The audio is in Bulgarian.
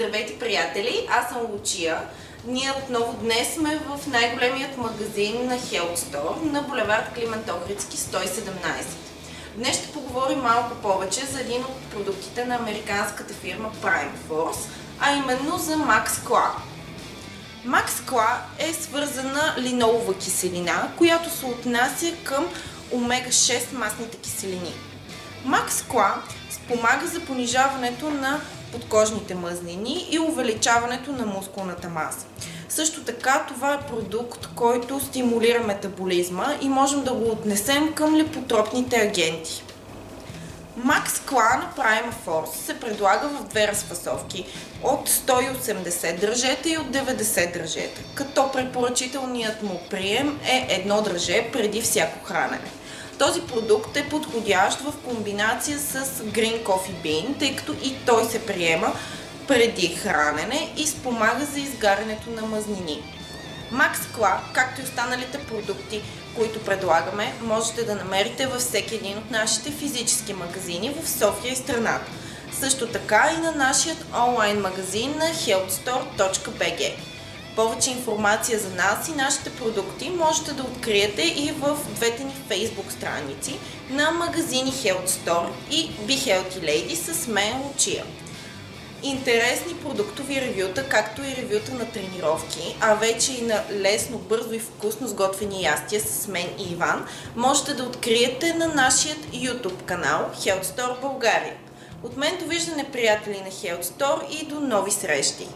Здравейте, приятели! Аз съм Лучия. Ние отново днес сме в най-големият магазин на Health Store на булевард Климент Охридски 117. Днес ще поговорим малко повече за един от продуктите на американската фирма Prime Force, а именно за Max Claw. Max Claw е свързана линолова киселина, която се отнася към омега-6 масните киселини. Max Claw спомага за понижаването на подкожните мазнини и увеличаването на мускулната маса. Също така това е продукт, който стимулира метаболизма и можем да го отнесем към липотропните агенти. Max Claw на Prime Force се предлага в две разфасовки от 180 дръжета и от 90 дръжета, като препоръчителният му прием е едно дръже преди всяко хранене. Този продукт е подходящ в комбинация с Green Coffee Bean, тъй като и той се приема преди хранене и спомага за изгарянето на мазнини. Max Claw, както и останалите продукти, които предлагаме, можете да намерите във всеки един от нашите физически магазини в София и страната. Също така и на нашия онлайн магазин на healthstore.bg. Повече информация за нас и нашите продукти можете да откриете и в двете ни Facebook страници на магазини Health Store и Be Healthy Lady с мен Лучия. Интересни продуктови ревюта, както и ревюта на тренировки, а вече и на лесно, бързо и вкусно сготвени ястия с мен и Иван, можете да откриете на нашия YouTube канал Health Store България. От мен довиждане, приятели на Health Store, и до нови срещи!